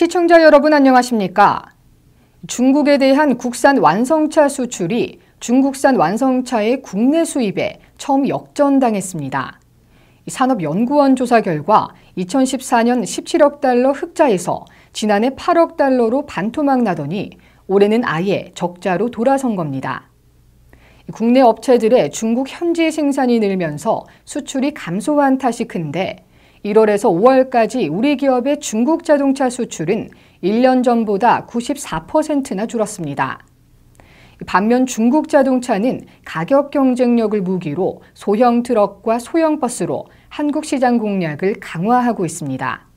시청자 여러분 안녕하십니까? 중국에 대한 국산 완성차 수출이 중국산 완성차의 국내 수입에 처음 역전당했습니다. 산업연구원 조사 결과 2014년 17억 달러 흑자에서 지난해 8억 달러로 반토막 나더니 올해는 아예 적자로 돌아선 겁니다. 국내 업체들의 중국 현지 생산이 늘면서 수출이 감소한 탓이 큰데 1월에서 5월까지 우리 기업의 중국 자동차 수출은 1년 전보다 94%나 줄었습니다. 반면 중국 자동차는 가격 경쟁력을 무기로 소형 트럭과 소형 버스로 한국 시장 공략을 강화하고 있습니다.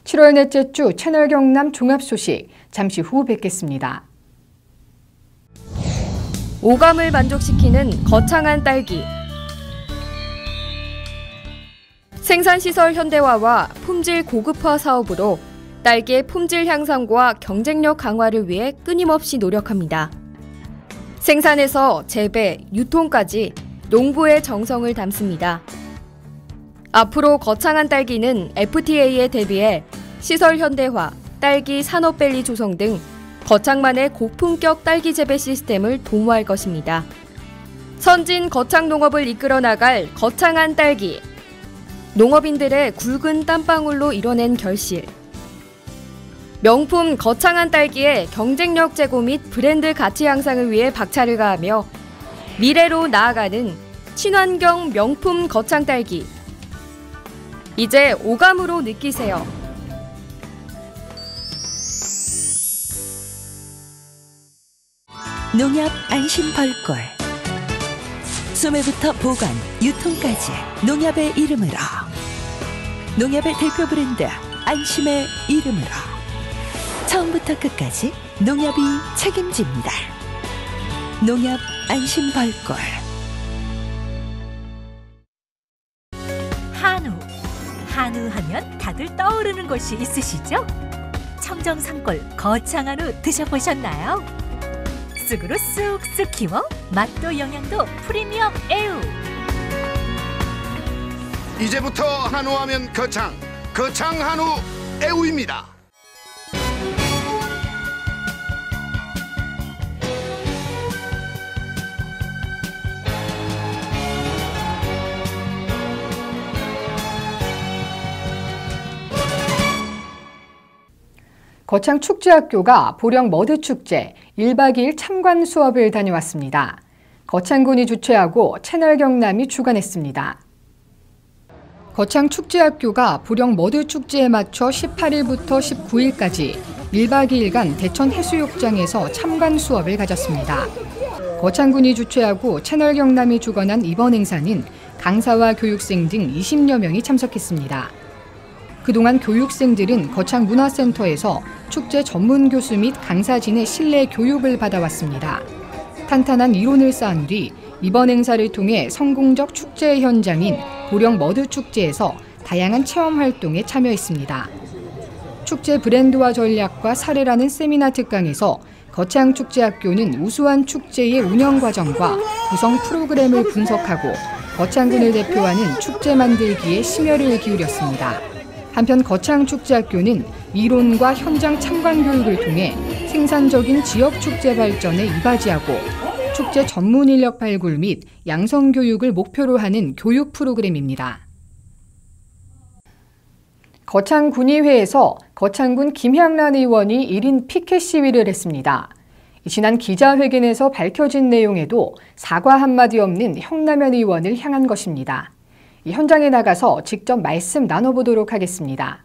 7월 넷째 주 채널 경남 종합 소식 잠시 후 뵙겠습니다. 오감을 만족시키는 거창한 딸기. 생산시설 현대화와 품질 고급화 사업으로 딸기의 품질 향상과 경쟁력 강화를 위해 끊임없이 노력합니다. 생산에서 재배, 유통까지 농부의 정성을 담습니다. 앞으로 거창한 딸기는 FTA에 대비해 시설 현대화, 딸기 산업밸리 조성 등 거창만의 고품격 딸기 재배 시스템을 도모할 것입니다. 선진 거창 농업을 이끌어 나갈 거창한 딸기. 농업인들의 굵은 땀방울로 이뤄낸 결실. 명품 거창한 딸기의 경쟁력 제고 및 브랜드 가치 향상을 위해 박차를 가하며 미래로 나아가는 친환경 명품 거창 딸기. 이제 오감으로 느끼세요. 농협 안심 벌꿀. 소매부터 보관, 유통까지 농협의 이름으로. 농협의 대표 브랜드 안심의 이름으로. 처음부터 끝까지 농협이 책임집니다. 농협 안심 벌꿀. 한우 하면 다들 떠오르는 곳이 있으시죠? 청정산골 거창 한우 드셔보셨나요? 쑥으로 쑥쑥 키워 맛도 영양도 프리미엄 애우. 이제부터 한우하면 거창 한우 애우입니다. 거창축제학교가 보령 머드축제 1박 2일 참관 수업을 다녀왔습니다. 거창군이 주최하고 채널 경남이 주관했습니다. 거창축제학교가 보령 머드축제에 맞춰 18일부터 19일까지 1박 2일간 대천 해수욕장에서 참관 수업을 가졌습니다. 거창군이 주최하고 채널 경남이 주관한 이번 행사는 강사와 교육생 등 20여 명이 참석했습니다. 그동안 교육생들은 거창문화센터에서 축제 전문 교수 및 강사진의 실내 교육을 받아왔습니다. 탄탄한 이론을 쌓은 뒤 이번 행사를 통해 성공적 축제의 현장인 보령 머드축제에서 다양한 체험 활동에 참여했습니다. 축제 브랜드화 전략과 사례라는 세미나 특강에서 거창축제학교는 우수한 축제의 운영 과정과 구성 프로그램을 분석하고 거창군을 대표하는 축제 만들기에 심혈을 기울였습니다. 한편 거창축제학교는 이론과 현장 참관 교육을 통해 생산적인 지역축제 발전에 이바지하고 축제 전문 인력 발굴 및 양성 교육을 목표로 하는 교육 프로그램입니다. 거창군의회에서 거창군 김향란 의원이 1인 피켓 시위를 했습니다. 지난 기자회견에서 밝혀진 내용에도 사과 한마디 없는 형남현 의원을 향한 것입니다. 현장에 나가서 직접 말씀 나눠보도록 하겠습니다.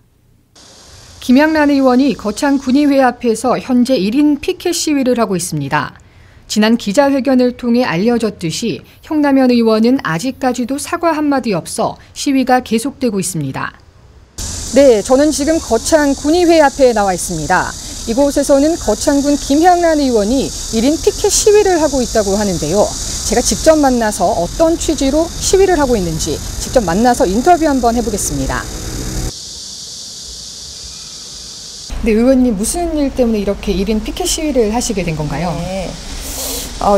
김향란 의원이 거창군의회 앞에서 현재 1인 피켓 시위를 하고 있습니다. 지난 기자회견을 통해 알려졌듯이 형남현 의원은 아직까지도 사과 한마디 없어 시위가 계속되고 있습니다. 네, 저는 지금 거창군의회 앞에 나와 있습니다. 이곳에서는 거창군 김향란 의원이 1인 피켓 시위를 하고 있다고 하는데요. 제가 직접 만나서 어떤 취지로 시위를 하고 있는지 직접 만나서 인터뷰 한번 해보겠습니다. 네, 의원님 무슨 일 때문에 이렇게 1인 피켓 시위를 하시게 된 건가요? 네.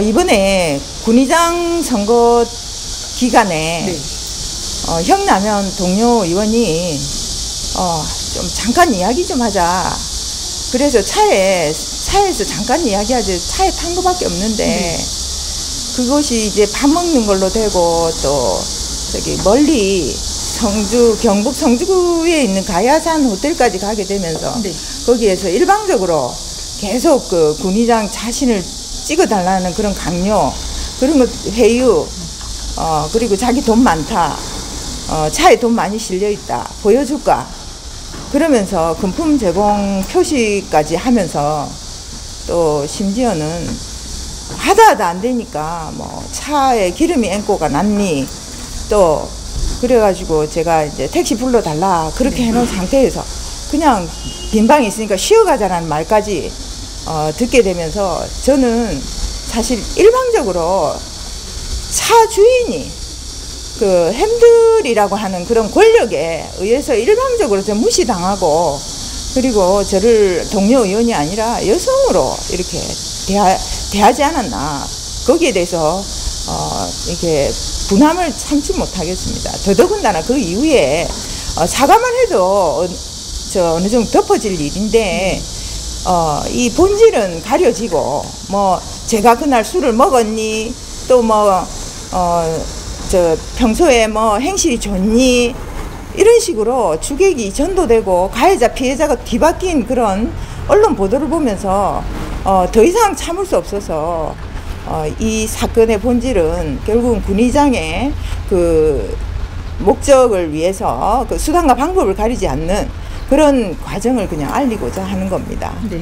이번에 군의장 선거 기간에 네. 형남현 동료 의원이 좀 잠깐 이야기 좀 하자. 그래서 차에서 잠깐 이야기하지 차에 탄 거밖에 없는데 그것이 이제 밥 먹는 걸로 되고 또 저기 멀리 경북 성주구에 있는 가야산 호텔까지 가게 되면서 거기에서 일방적으로 계속 그 군의장 자신을 찍어달라는 그런 강요, 그런 것 회유, 그리고 자기 돈 많다, 차에 돈 많이 실려 있다, 보여줄까? 그러면서 금품 제공 표시까지 하면서 또 심지어는 하다 안 되니까 뭐 차에 기름이 앵꼬가 났니? 또 그래가지고 제가 이제 택시 불러달라 그렇게 해놓은 상태에서 그냥 빈방이 있으니까 쉬어가자라는 말까지 듣게 되면서 저는 사실 일방적으로 차 주인이 그 핸들이라고 하는 그런 권력에 의해서 일방적으로 좀 무시당하고 그리고 저를 동료 의원이 아니라 여성으로 이렇게 대하지 않았나. 거기에 대해서 이렇게 분함을 참지 못하겠습니다. 더더군다나 그 이후에 사과만 해도 어느 정도 덮어질 일인데 이 본질은 가려지고 뭐 제가 그날 술을 먹었니 또 뭐 평소에 뭐 행실이 좋니 이런 식으로 주객이 전도되고 가해자 피해자가 뒤바뀐 그런 언론 보도를 보면서 더 이상 참을 수 없어서 이 사건의 본질은 결국은 군의장의 그 목적을 위해서 그 수단과 방법을 가리지 않는 그런 과정을 그냥 알리고자 하는 겁니다. 네.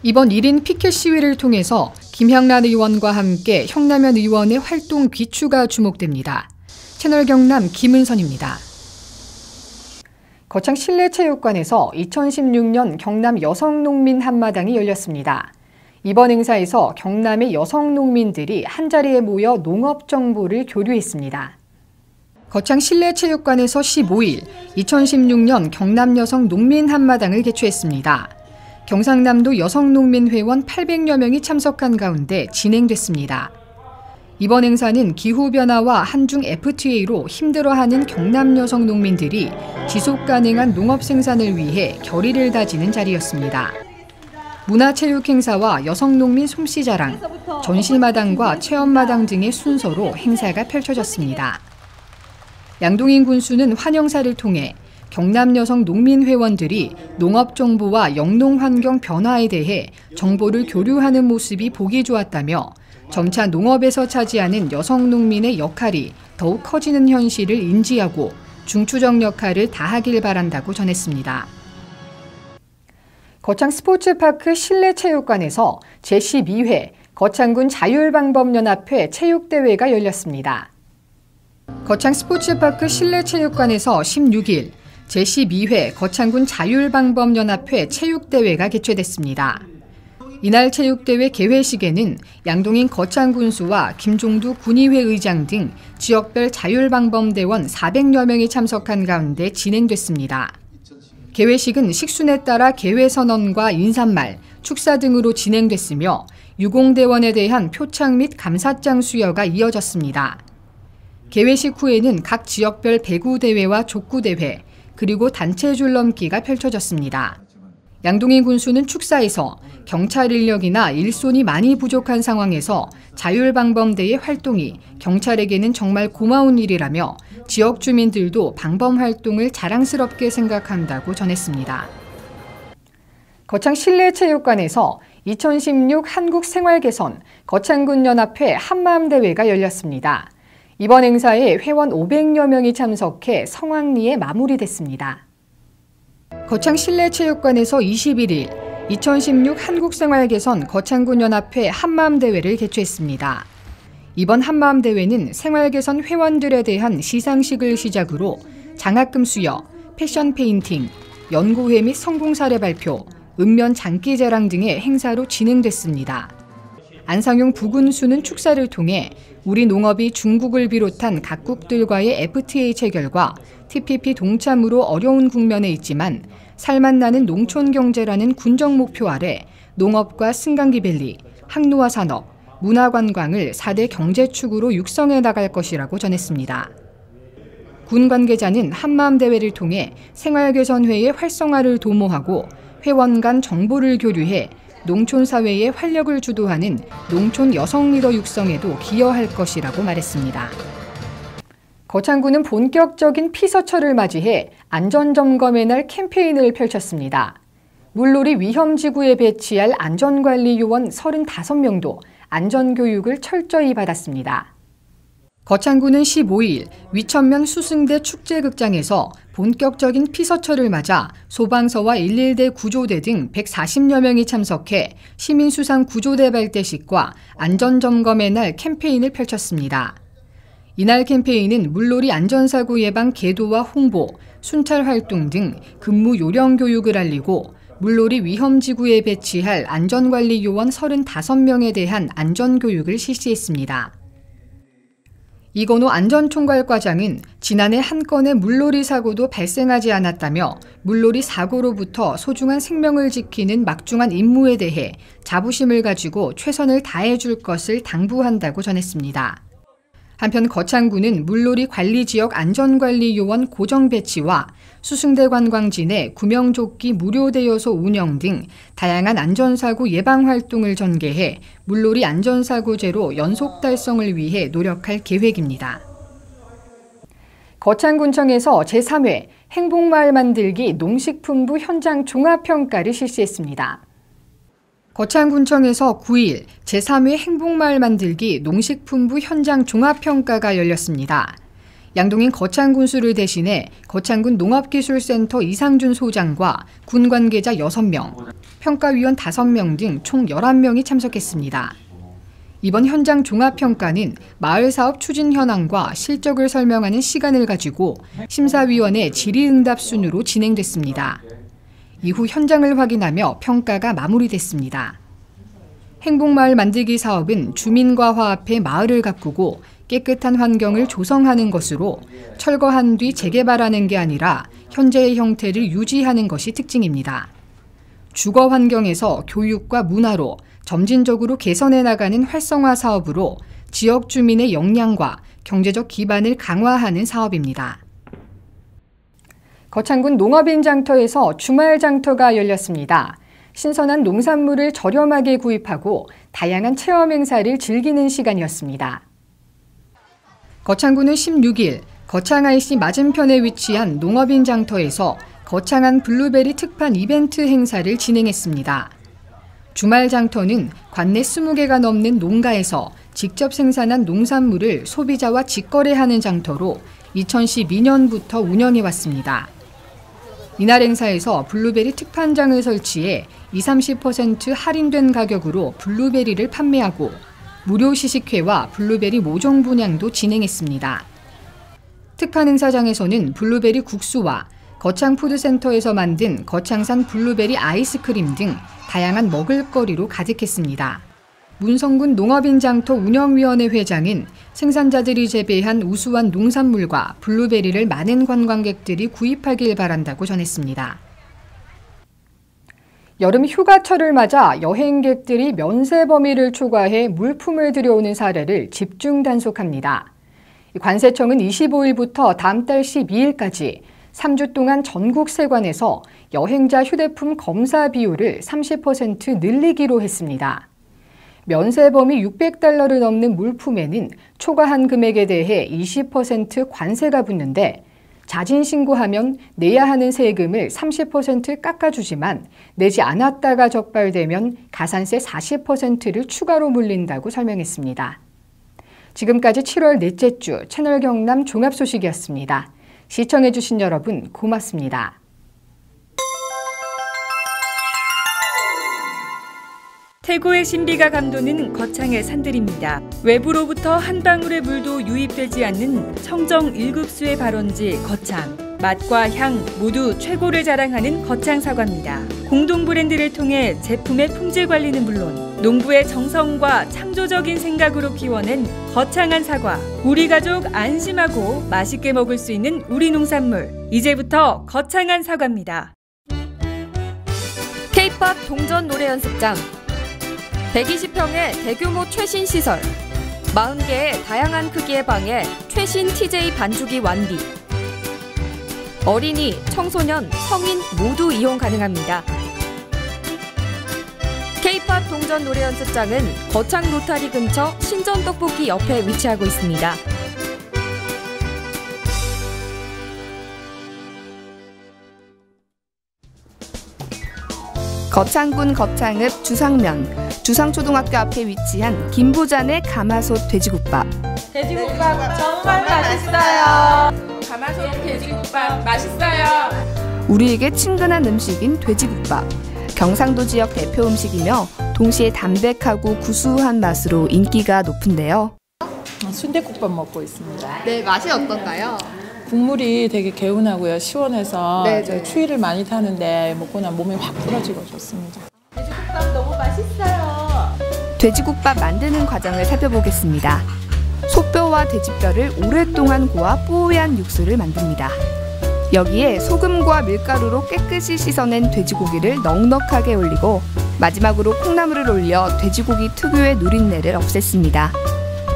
이번 1인 피켓 시위를 통해서 김향란 의원과 함께 형남현 의원의 활동 귀추가 주목됩니다. 채널 경남 김은선입니다. 거창 실내체육관에서 2016년 경남 여성농민 한마당이 열렸습니다. 이번 행사에서 경남의 여성농민들이 한자리에 모여 농업 정보를 교류했습니다. 거창 실내체육관에서 15일 2016년 경남 여성 농민 한마당을 개최했습니다. 경상남도 여성농민회원 800여 명이 참석한 가운데 진행됐습니다. 이번 행사는 기후변화와 한중 FTA로 힘들어하는 경남 여성 농민들이 지속가능한 농업 생산을 위해 결의를 다지는 자리였습니다. 문화체육 행사와 여성농민 솜씨자랑, 전시마당과 체험마당 등의 순서로 행사가 펼쳐졌습니다. 양동인 군수는 환영사를 통해 경남 여성 농민 회원들이 농업 정보와 영농 환경 변화에 대해 정보를 교류하는 모습이 보기 좋았다며 점차 농업에서 차지하는 여성 농민의 역할이 더욱 커지는 현실을 인지하고 중추적 역할을 다하길 바란다고 전했습니다. 거창 스포츠파크 실내체육관에서 제12회 거창군 자율방법연합회 체육대회가 열렸습니다. 거창 스포츠파크 실내체육관에서 16일 제12회 거창군 자율방법연합회 체육대회가 개최됐습니다. 이날 체육대회 개회식에는 양동인 거창군수와 김종두 군의회 의장 등 지역별 자율방법대원 400여 명이 참석한 가운데 진행됐습니다. 개회식은 식순에 따라 개회선언과 인사말, 축사 등으로 진행됐으며 유공대원에 대한 표창 및 감사장 수여가 이어졌습니다. 개회식 후에는 각 지역별 배구대회와 족구대회, 그리고 단체 줄넘기가 펼쳐졌습니다. 양동인 군수는 축사에서 경찰 인력이나 일손이 많이 부족한 상황에서 자율방범대의 활동이 경찰에게는 정말 고마운 일이라며 지역 주민들도 방범 활동을 자랑스럽게 생각한다고 전했습니다. 거창 실내체육관에서 2016 한국생활개선 거창군연합회 한마음대회가 열렸습니다. 이번 행사에 회원 500여 명이 참석해 성황리에 마무리됐습니다. 거창 실내체육관에서 21일 2016 한국생활개선 거창군연합회 한마음대회를 개최했습니다. 이번 한마음대회는 생활개선 회원들에 대한 시상식을 시작으로 장학금 수여, 패션 페인팅, 연구회 및 성공 사례 발표, 읍면 장기자랑 등의 행사로 진행됐습니다. 안상용 부군수는 축사를 통해 우리 농업이 중국을 비롯한 각국들과의 FTA 체결과 TPP 동참으로 어려운 국면에 있지만 살맛나는 농촌 경제라는 군정 목표 아래 농업과 승강기밸리, 항로화 산업, 문화관광을 4대 경제축으로 육성해 나갈 것이라고 전했습니다. 군 관계자는 한마음대회를 통해 생활개선회의 활성화를 도모하고 회원 간 정보를 교류해 농촌사회의 활력을 주도하는 농촌 여성 리더 육성에도 기여할 것이라고 말했습니다. 거창군은 본격적인 피서철을 맞이해 안전점검의 날 캠페인을 펼쳤습니다. 물놀이 위험지구에 배치할 안전관리 요원 35명도 안전교육을 철저히 받았습니다. 거창군은 15일 위천면 수승대 축제극장에서 본격적인 피서철을 맞아 소방서와 119대 구조대 등 140여 명이 참석해 시민수상 구조대 발대식과 안전점검의 날 캠페인을 펼쳤습니다. 이날 캠페인은 물놀이 안전사고 예방 계도와 홍보, 순찰 활동 등 근무 요령 교육을 알리고 물놀이 위험지구에 배치할 안전관리 요원 35명에 대한 안전교육을 실시했습니다. 이건호 안전총괄과장은 지난해 한 건의 물놀이 사고도 발생하지 않았다며 물놀이 사고로부터 소중한 생명을 지키는 막중한 임무에 대해 자부심을 가지고 최선을 다해줄 것을 당부한다고 전했습니다. 한편 거창군은 물놀이 관리지역 안전관리 요원 고정 배치와 수승대 관광지 내 구명조끼 무료 대여소 운영 등 다양한 안전사고 예방 활동을 전개해 물놀이 안전사고 제로 연속 달성을 위해 노력할 계획입니다. 거창군청에서 제3회 행복마을 만들기 농식품부 현장 종합평가를 실시했습니다. 거창군청에서 9일 제3회 행복마을 만들기 농식품부 현장 종합평가가 열렸습니다. 양동인 거창군수를 대신해 거창군 농업기술센터 이상준 소장과 군 관계자 6명, 평가위원 5명 등 총 11명이 참석했습니다. 이번 현장 종합평가는 마을사업 추진 현황과 실적을 설명하는 시간을 가지고 심사위원회 질의응답 순으로 진행됐습니다. 이후 현장을 확인하며 평가가 마무리됐습니다. 행복마을 만들기 사업은 주민과 화합해 마을을 가꾸고 깨끗한 환경을 조성하는 것으로 철거한 뒤 재개발하는 게 아니라 현재의 형태를 유지하는 것이 특징입니다. 주거 환경에서 교육과 문화로 점진적으로 개선해 나가는 활성화 사업으로 지역 주민의 역량과 경제적 기반을 강화하는 사업입니다. 거창군 농업인 장터에서 주말 장터가 열렸습니다. 신선한 농산물을 저렴하게 구입하고 다양한 체험 행사를 즐기는 시간이었습니다. 거창군은 16일 거창 IC 맞은편에 위치한 농업인 장터에서 거창한 블루베리 특판 이벤트 행사를 진행했습니다. 주말 장터는 관내 20개가 넘는 농가에서 직접 생산한 농산물을 소비자와 직거래하는 장터로 2012년부터 운영해 왔습니다. 이날 행사에서 블루베리 특판장을 설치해 20-30% 할인된 가격으로 블루베리를 판매하고 무료 시식회와 블루베리 모종 분양도 진행했습니다. 특판 행사장에서는 블루베리 국수와 거창푸드센터에서 만든 거창산 블루베리 아이스크림 등 다양한 먹을거리로 가득했습니다. 문성군 농업인 장터 운영위원회 회장은 생산자들이 재배한 우수한 농산물과 블루베리를 많은 관광객들이 구입하길 바란다고 전했습니다. 여름 휴가철을 맞아 여행객들이 면세 범위를 초과해 물품을 들여오는 사례를 집중 단속합니다. 관세청은 25일부터 다음 달 12일까지 3주 동안 전국 세관에서 여행자 휴대품 검사 비율을 30% 늘리기로 했습니다. 면세 범위 $600를 넘는 물품에는 초과한 금액에 대해 20% 관세가 붙는데 자진 신고하면 내야 하는 세금을 30% 깎아주지만 내지 않았다가 적발되면 가산세 40%를 추가로 물린다고 설명했습니다. 지금까지 7월 넷째 주 채널 경남 종합소식이었습니다. 시청해주신 여러분 고맙습니다. 태고의 신비가 감도는 거창의 산들입니다. 외부로부터 한 방울의 물도 유입되지 않는 청정 1급수의 발원지 거창. 맛과 향 모두 최고를 자랑하는 거창 사과입니다. 공동 브랜드를 통해 제품의 품질 관리는 물론 농부의 정성과 창조적인 생각으로 키워낸 거창한 사과. 우리 가족 안심하고 맛있게 먹을 수 있는 우리 농산물. 이제부터 거창한 사과입니다. K-POP 동전 노래 연습장. 120평의 대규모 최신 시설, 40개의 다양한 크기의 방에 최신 TJ 반주기 완비, 어린이, 청소년, 성인 모두 이용 가능합니다. K-팝 동전 노래 연습장은 거창 로타리 근처 신전 떡볶이 옆에 위치하고 있습니다. 거창군 거창읍 주상면, 주상초등학교 앞에 위치한 김부잔의 가마솥 돼지국밥. 돼지국밥 정말 맛있어요. 가마솥 돼지국밥 맛있어요. 우리에게 친근한 음식인 돼지국밥. 경상도 지역 대표 음식이며 동시에 담백하고 구수한 맛으로 인기가 높은데요. 순댓국밥 먹고 있습니다. 네, 맛이 어떤가요? 국물이 되게 개운하고요. 시원해서 네. 추위를 많이 타는데 먹고 나면 몸이 확 풀어지고 좋습니다. 돼지국밥 너무 맛있어요. 돼지국밥 만드는 과정을 살펴보겠습니다. 소뼈와 돼지뼈를 오랫동안 고아 뽀얀 육수를 만듭니다. 여기에 소금과 밀가루로 깨끗이 씻어낸 돼지고기를 넉넉하게 올리고 마지막으로 콩나물을 올려 돼지고기 특유의 누린내를 없앴습니다.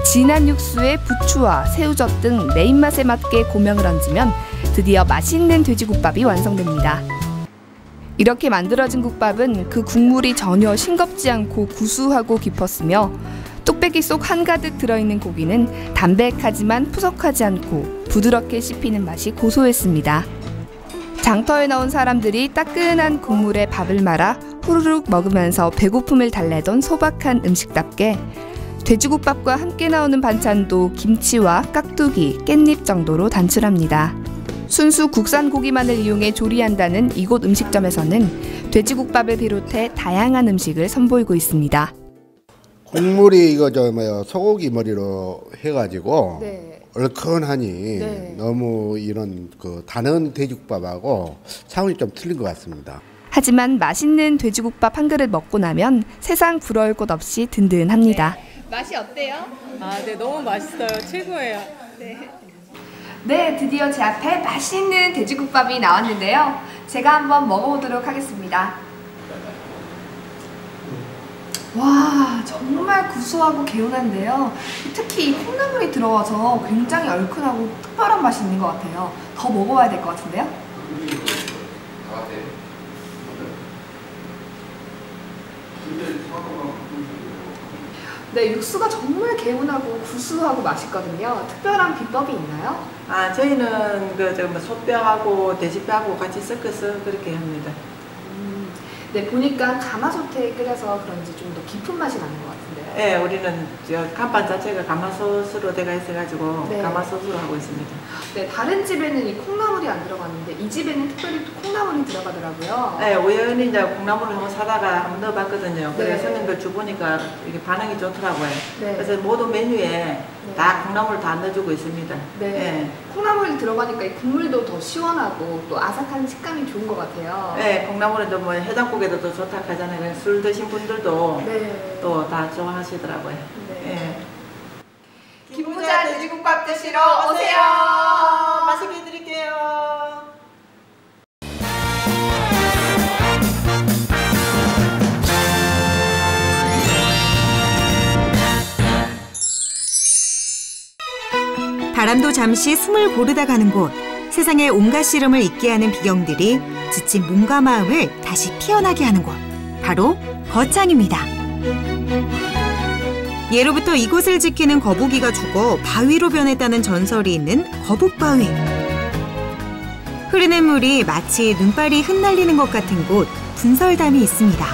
진한 육수에 부추와 새우젓 등 내 입맛에 맞게 고명을 얹으면 드디어 맛있는 돼지국밥이 완성됩니다. 이렇게 만들어진 국밥은 그 국물이 전혀 싱겁지 않고 구수하고 깊었으며 뚝배기 속 한가득 들어있는 고기는 담백하지만 푸석하지 않고 부드럽게 씹히는 맛이 고소했습니다. 장터에 나온 사람들이 따끈한 국물에 밥을 말아 후루룩 먹으면서 배고픔을 달래던 소박한 음식답게 돼지국밥과 함께 나오는 반찬도 김치와 깍두기, 깻잎 정도로 단출합니다. 순수 국산 고기만을 이용해 조리한다는 이곳 음식점에서는 돼지국밥을 비롯해 다양한 음식을 선보이고 있습니다. 국물이 이거 소고기 머리로 해가지고 네. 얼큰하니 네. 너무 이런 다른 돼지국밥하고 차원이 좀 틀린 것 같습니다. 하지만 맛있는 돼지국밥 한 그릇 먹고 나면 세상 부러울 곳 없이 든든합니다. 맛이 어때요? 네, 너무 맛있어요. 최고예요. 네, 드디어 제 앞에 맛있는 돼지국밥이 나왔는데요. 제가 한번 먹어보도록 하겠습니다. 와, 정말 구수하고 개운한데요. 특히 이 콩나물이 들어가서 굉장히 얼큰하고 특별한 맛이 있는 것 같아요. 더 먹어봐야 될 것 같은데요. 네, 육수가 정말 개운하고 구수하고 맛있거든요. 특별한 비법이 있나요? 저희는 소뼈하고 돼지뼈하고 같이 섞어서 그렇게 합니다. 네, 보니까 가마솥에 끓여서 그런지 좀 더 깊은 맛이 나는 것 같은데요. 네, 우리는 간판 자체가 가마솥으로 되어 있어가지고 네. 가마솥으로 하고 있습니다. 네, 다른 집에는 이 콩나물이 안 들어갔는데 이 집에는 특별히 또 콩나물이 들어가더라고요. 네, 우연히 이제 콩나물을 한번 사다가 한번 넣어봤거든요. 그래서 네. 손님들 주보니까 이게 반응이 좋더라고요. 네. 그래서 모든 메뉴에 다 콩나물 다 넣어주고 있습니다. 네. 콩나물이 들어가니까 이 국물도 더 시원하고 또 아삭한 식감이 좋은 것 같아요. 네, 콩나물은 뭐 해장국에도 또 좋다 하잖아요. 술 드신 분들도 네. 또 다 좋아하시더라고요. 네. 김부잔 돼지국밥 드시러 오세요. 맛있게 드릴게요. 바람도 잠시 숨을 고르다 가는 곳, 세상의 온갖 시름을 잊게 하는 비경들이 지친 몸과 마음을 다시 피어나게 하는 곳, 바로 거창입니다. 예로부터 이곳을 지키는 거북이가 죽어 바위로 변했다는 전설이 있는 거북바위. 흐르는 물이 마치 눈발이 흩날리는 것 같은 곳, 분설담이 있습니다.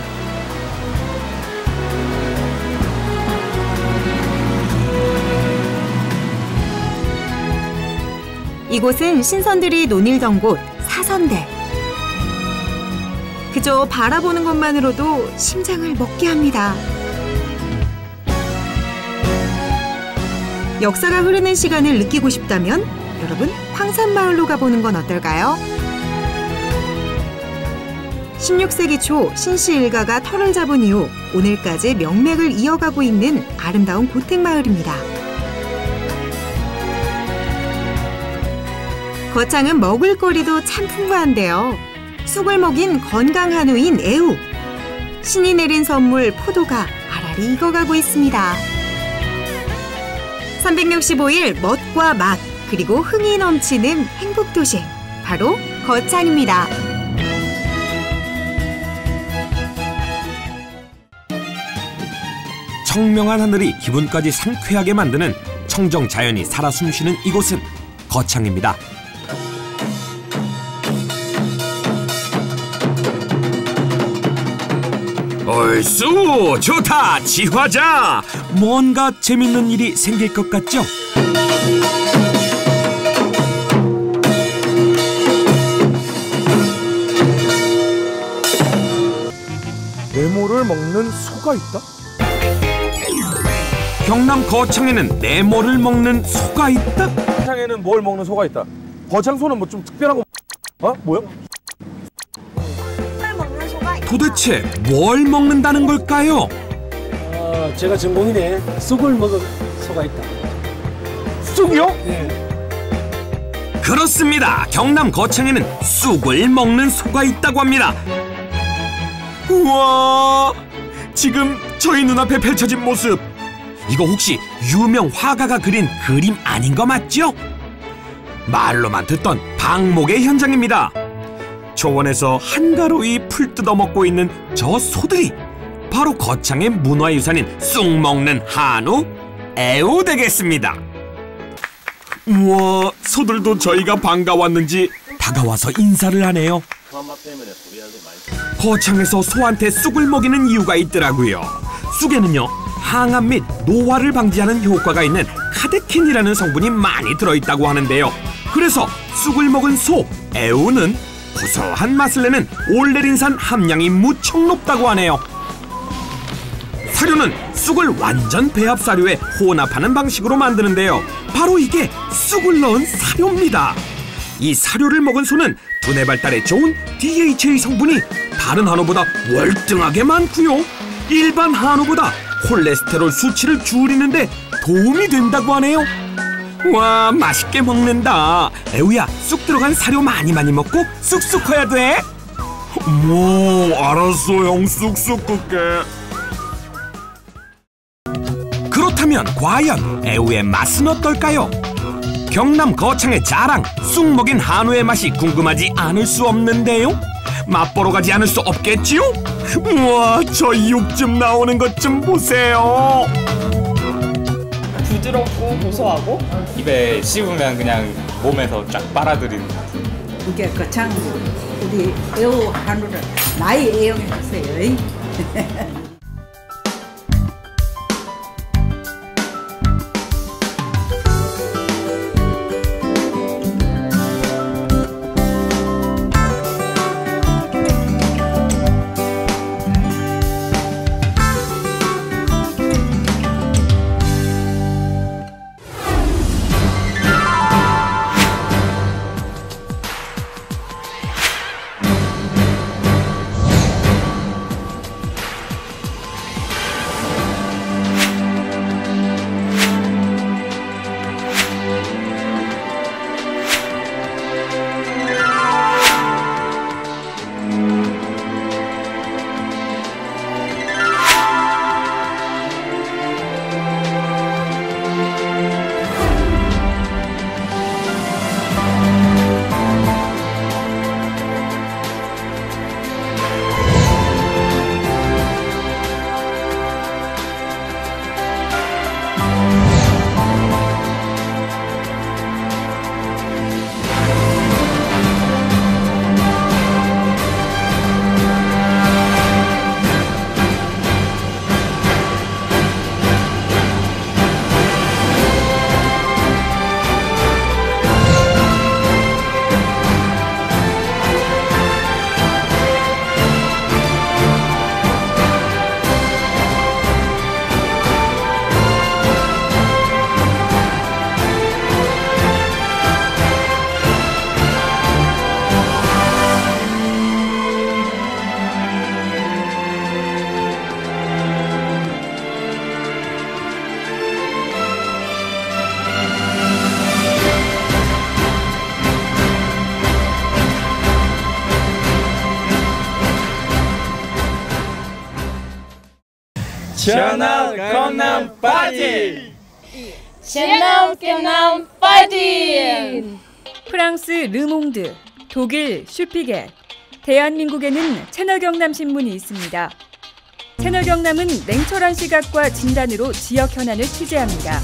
이곳은 신선들이 논일던 곳, 사선대. 그저 바라보는 것만으로도 심장을 먹게 합니다. 역사가 흐르는 시간을 느끼고 싶다면 여러분, 황산마을로 가보는 건 어떨까요? 16세기 초 신씨 일가가 터를 잡은 이후 오늘까지 명맥을 이어가고 있는 아름다운 고택마을입니다. 거창은 먹을거리도 참 풍부한데요. 쑥을 먹인 건강 한우인 애우. 신이 내린 선물 포도가 알알이 익어가고 있습니다. 365일 멋과 맛, 그리고 흥이 넘치는 행복도시. 바로 거창입니다. 청명한 하늘이 기분까지 상쾌하게 만드는 청정 자연이 살아 숨쉬는 이곳은 거창입니다. 얼쑤 좋다 지화자. 뭔가 재밌는 일이 생길 것 같죠? 네모를 먹는 소가 있다? 경남 거창에는 네모를 먹는 소가 있다? 거창에는 뭘 먹는 소가 있다? 거창소는 뭐 좀 특별한 거 뭐야? 도대체 뭘 먹는다는 걸까요? 제가 전공이네. 쑥을 먹은 소가 있다. 쑥이요? 네. 그렇습니다. 경남 거창에는 쑥을 먹는 소가 있다고 합니다. 우와, 지금 저희 눈앞에 펼쳐진 모습, 이거 혹시 유명 화가가 그린 그림 아닌 거 맞죠? 말로만 듣던 방목의 현장입니다. 초원에서 한가로이 풀 뜯어먹고 있는 저 소들이 바로 거창의 문화유산인 쑥 먹는 한우, 애우 되겠습니다. 우와, 소들도 저희가 반가웠는지 다가와서 인사를 하네요. 거창에서 소한테 쑥을 먹이는 이유가 있더라고요. 쑥에는요, 항암 및 노화를 방지하는 효과가 있는 카테킨이라는 성분이 많이 들어있다고 하는데요. 그래서 쑥을 먹은 소, 애우는 고소한 맛을 내는 올레린산 함량이 무척 높다고 하네요. 사료는 쑥을 완전 배합 사료에 혼합하는 방식으로 만드는데요. 바로 이게 쑥을 넣은 사료입니다. 이 사료를 먹은 소는 두뇌 발달에 좋은 DHA 성분이 다른 한우보다 월등하게 많고요. 일반 한우보다 콜레스테롤 수치를 줄이는데 도움이 된다고 하네요. 와, 맛있게 먹는다. 애우야, 쑥 들어간 사료 많이 먹고 쑥쑥 커야 돼. 알았어 형, 쑥쑥 끌게. 그렇다면 과연 애우의 맛은 어떨까요? 경남 거창의 자랑, 쑥 먹인 한우의 맛이 궁금하지 않을 수 없는데요. 맛보러 가지 않을 수 없겠지요? 우와, 저 육 좀 나오는 것 좀 보세요. 부드럽고 고소하고 입에 씹으면 그냥 몸에서 쫙 빨아들이는. 이게 거창 우리 애우 한우를 많이 애용해 주세요. 전남 경남 파이팅! 전남 경남 파이팅! 프랑스 르몽드, 독일 슈피겔, 대한민국에는 채널경남신문이 있습니다. 채널경남은 냉철한 시각과 진단으로 지역 현안을 취재합니다.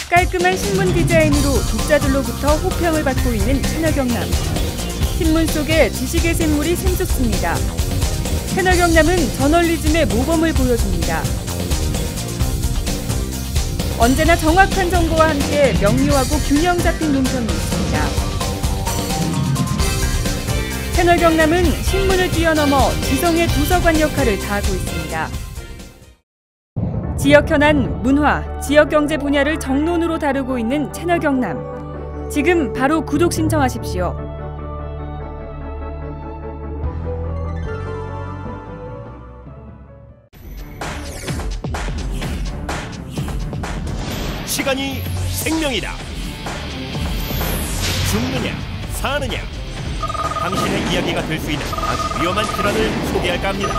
깔끔한 신문 디자인으로 독자들로부터 호평을 받고 있는 채널경남. 신문 속에 지식의 샘물이 샘솟습니다. 채널경남은 저널리즘의 모범을 보여줍니다. 언제나 정확한 정보와 함께 명료하고 균형 잡힌 논평이 있습니다. 채널경남은 신문을 뛰어넘어 지성의 도서관 역할을 다하고 있습니다. 지역 현안, 문화, 지역 경제 분야를 정론으로 다루고 있는 채널경남. 지금 바로 구독 신청하십시오. 시간이 생명이다. 죽느냐, 사느냐. 당신의 이야기가 될 수 있는 아주 위험한 질환을 소개할까 합니다.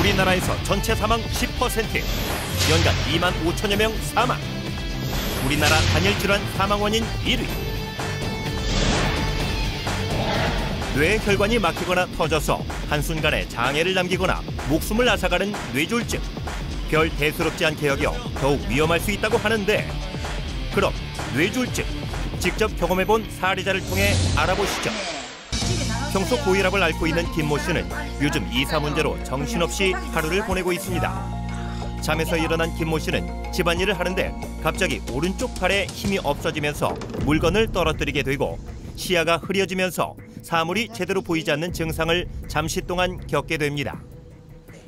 우리나라에서 전체 사망 10%, 연간 2만 5천여 명 사망. 우리나라 단일 질환 사망 원인 1위. 뇌혈관이 막히거나 터져서 한순간에 장애를 남기거나 목숨을 앗아가는 뇌졸중. 별 대수롭지 않게 여겨 더욱 위험할 수 있다고 하는데, 그럼 뇌졸중 직접 경험해본 사례자를 통해 알아보시죠. 평소 고혈압을 앓고 있는 김모 씨는 요즘 이사 문제로 정신없이 하루를 보내고 있습니다. 잠에서 일어난 김모 씨는 집안일을 하는데 갑자기 오른쪽 팔에 힘이 없어지면서 물건을 떨어뜨리게 되고 시야가 흐려지면서 사물이 제대로 보이지 않는 증상을 잠시 동안 겪게 됩니다.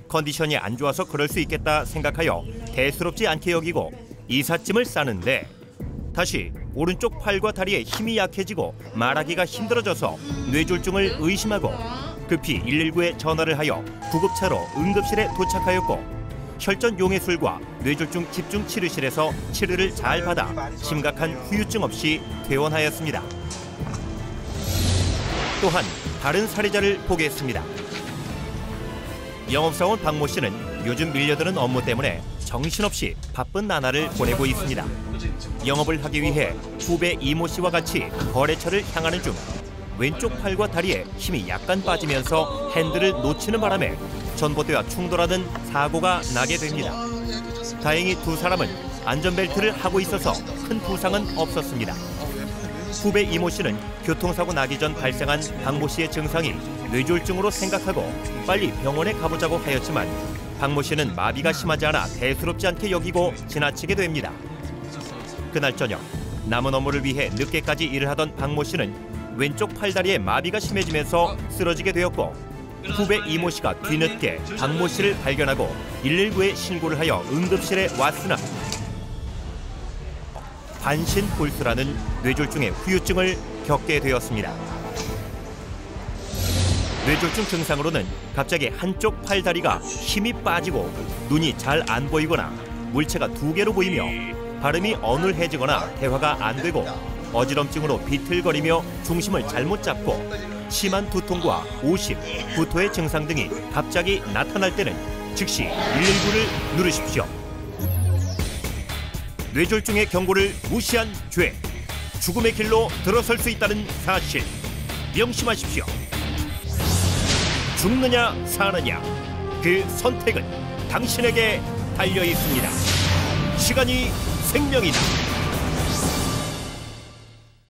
컨디션이 안 좋아서 그럴 수 있겠다 생각하여 대수롭지 않게 여기고 이삿짐을 싸는데, 다시 오른쪽 팔과 다리에 힘이 약해지고 말하기가 힘들어져서 뇌졸중을 의심하고 급히 119에 전화를 하여 구급차로 응급실에 도착하였고, 혈전 용해술과 뇌졸중 집중치료실에서 치료를 잘 받아 심각한 후유증 없이 퇴원하였습니다. 또한 다른 사례자를 보겠습니다. 영업사원 박모 씨는 요즘 밀려드는 업무 때문에 정신없이 바쁜 나날을 보내고 있습니다. 영업을 하기 위해 후배 이모 씨와 같이 거래처를 향하는 중 왼쪽 팔과 다리에 힘이 약간 빠지면서 핸들을 놓치는 바람에 전봇대와 충돌하는 사고가 나게 됩니다. 다행히 두 사람은 안전벨트를 하고 있어서 큰 부상은 없었습니다. 후배 이모 씨는 교통사고 나기 전 발생한 박모 씨의 증상이 뇌졸중으로 생각하고 빨리 병원에 가보자고 하였지만 박모 씨는 마비가 심하지 않아 대수롭지 않게 여기고 지나치게 됩니다. 그날 저녁 남은 업무를 위해 늦게까지 일을 하던 박모 씨는 왼쪽 팔다리에 마비가 심해지면서 쓰러지게 되었고, 후배 이모 씨가 뒤늦게 박모 씨를 발견하고 119에 신고를 하여 응급실에 왔으나 반신골수라는 뇌졸중의 후유증을 겪게 되었습니다. 뇌졸중 증상으로는 갑자기 한쪽 팔다리가 힘이 빠지고 눈이 잘 안 보이거나 물체가 2개로 보이며 발음이 어눌해지거나 대화가 안 되고 어지럼증으로 비틀거리며 중심을 잘못 잡고 심한 두통과 오십, 구토의 증상 등이 갑자기 나타날 때는 즉시 119를 누르십시오. 뇌졸중의 경고를 무시한 죄, 죽음의 길로 들어설 수 있다는 사실 명심하십시오. 죽느냐 사느냐, 그 선택은 당신에게 달려 있습니다. 시간이 생명이다.